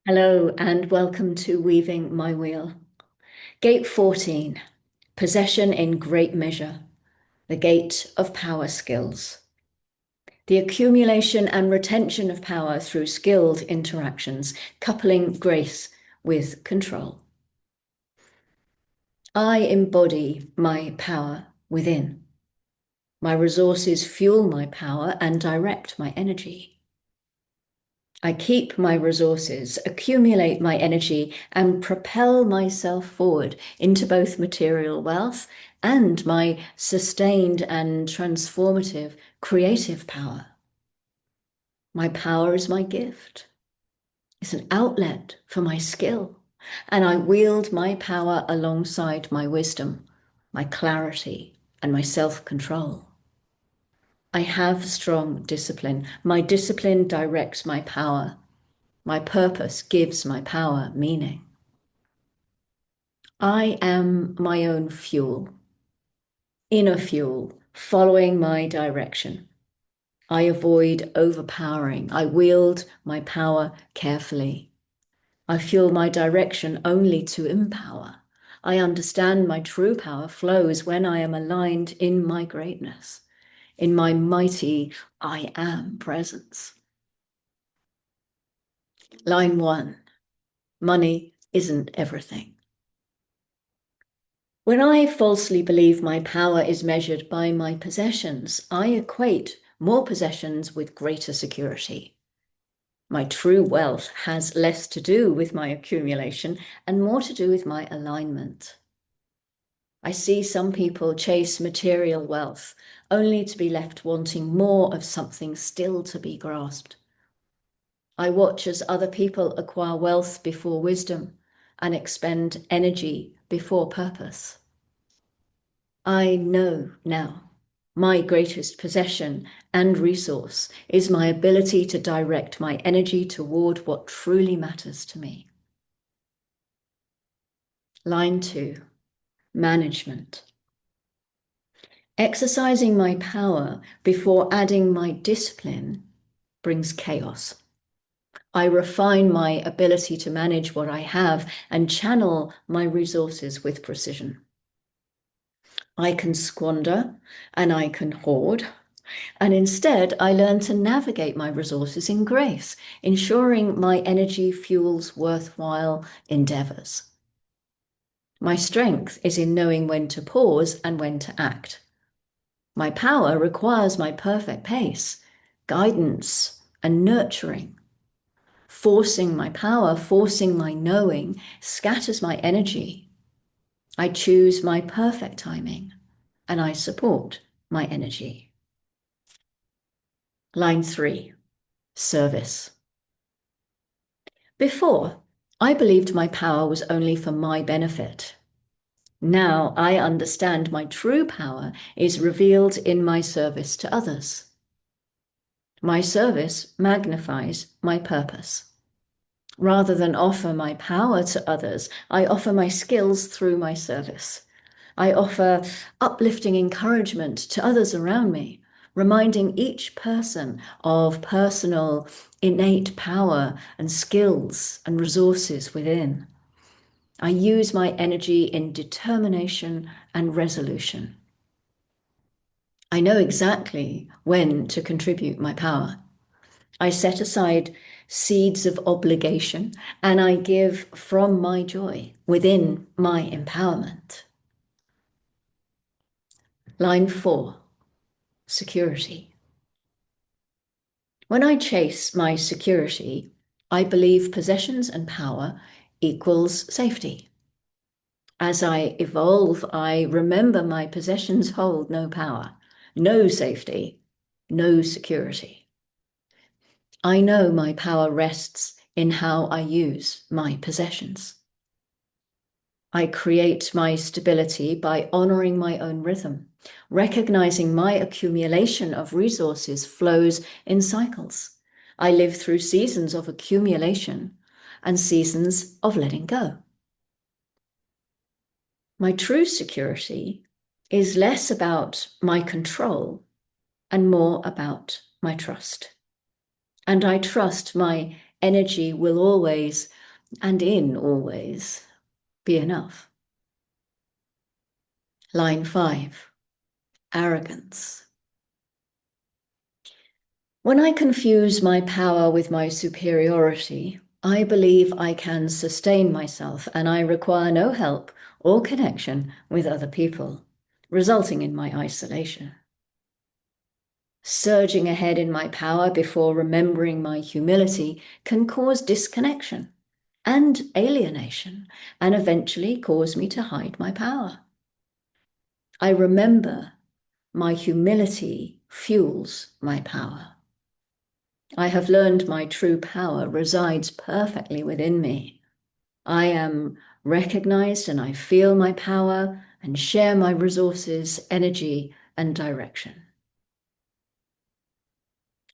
Hello and welcome to Weaving My Wheel. Gate 14, Possession in Great Measure, the Gate of Power Skills. The accumulation and retention of power through skilled interactions, coupling grace with control. I embody my power within. My resources fuel my power and direct my energy. I keep my resources, accumulate my energy, and propel myself forward into both material wealth and my sustained and transformative creative power. My power is my gift. It's an outlet for my skill, and I wield my power alongside my wisdom, my clarity, and my self-control. I have strong discipline. My discipline directs my power. My purpose gives my power meaning. I am my own fuel, inner fuel, following my direction. I avoid overpowering. I wield my power carefully. I fuel my direction only to empower. I understand my true power flows when I am aligned in my greatness, in my mighty I am presence. Line 1, money isn't everything. When I falsely believe my power is measured by my possessions, I equate more possessions with greater security. My true wealth has less to do with my accumulation and more to do with my alignment. I see some people chase material wealth only to be left wanting more of something still to be grasped. I watch as other people acquire wealth before wisdom and expend energy before purpose. I know now my greatest possession and resource is my ability to direct my energy toward what truly matters to me. Line 2, management. Exercising my power before adding my discipline brings chaos. I refine my ability to manage what I have and channel my resources with precision. I can squander and I can hoard, and instead I learn to navigate my resources in grace, ensuring my energy fuels worthwhile endeavors. My strength is in knowing when to pause and when to act. My power requires my perfect pace, guidance, and nurturing. Forcing my power, forcing my knowing, scatters my energy. I choose my perfect timing, and I support my energy. Line 3, service. Before, I believed my power was only for my benefit. Now I understand my true power is revealed in my service to others. My service magnifies my purpose. Rather than offer my power to others, I offer my skills through my service. I offer uplifting encouragement to others around me, reminding each person of personal, innate power and skills and resources within. I use my energy in determination and resolution. I know exactly when to contribute my power. I set aside seeds of obligation and I give from my joy within my empowerment. Line 4, security. When I chase my security, I believe possessions and power equals safety. As I evolve, I remember my possessions hold no power, no safety, no security. I know my power rests in how I use my possessions. I create my stability by honoring my own rhythm, recognizing my accumulation of resources flows in cycles. I live through seasons of accumulation and seasons of letting go. My true security is less about my control and more about my trust. And I trust my energy will always, and in always, be enough. Line 5, arrogance. When I confuse my power with my superiority, I believe I can sustain myself and I require no help or connection with other people, resulting in my isolation. Surging ahead in my power before remembering my humility can cause disconnection and alienation and eventually cause me to hide my power. I remember my humility fuels my power. I have learned my true power resides perfectly within me. I am recognized and I feel my power and share my resources, energy, and direction.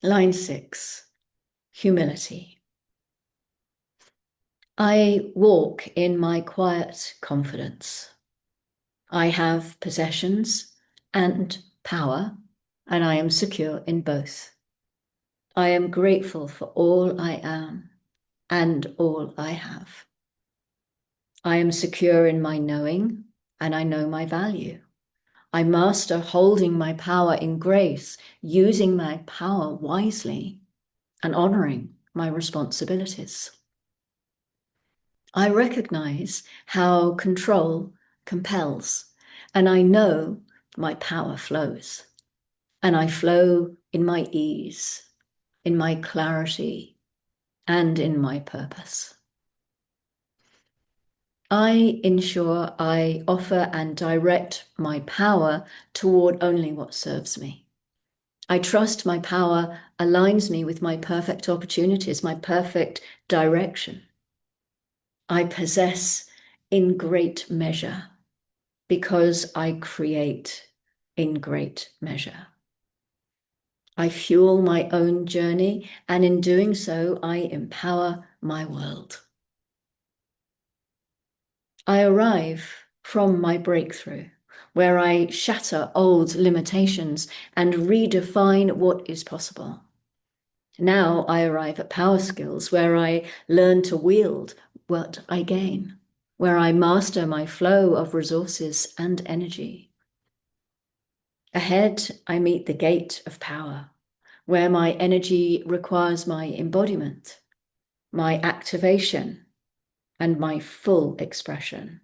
Line 6, humility. I walk in my quiet confidence. I have possessions and power, and I am secure in both. I am grateful for all I am and all I have. I am secure in my knowing, and I know my value. I master holding my power in grace, using my power wisely, and honoring my responsibilities. I recognize how control compels, and I know my power flows. And I flow in my ease, in my clarity, and in my purpose. I ensure I offer and direct my power toward only what serves me. I trust my power aligns me with my perfect opportunities, my perfect direction. I possess in great measure because I create in great measure. I fuel my own journey, and in doing so, I empower my world. I arrive from my breakthrough, where I shatter old limitations and redefine what is possible. Now I arrive at power skills, where I learn to wield what I gain, where I master my flow of resources and energy. Ahead, I meet the gate of power, where my energy requires my embodiment, my activation, and my full expression.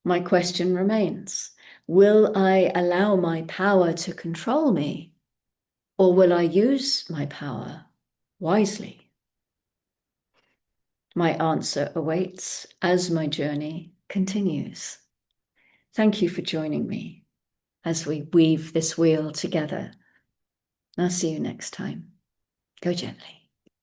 My question remains, will I allow my power to control me, or will I use my power wisely? My answer awaits as my journey continues. Thank you for joining me as we weave this wheel together. I'll see you next time. Go gently.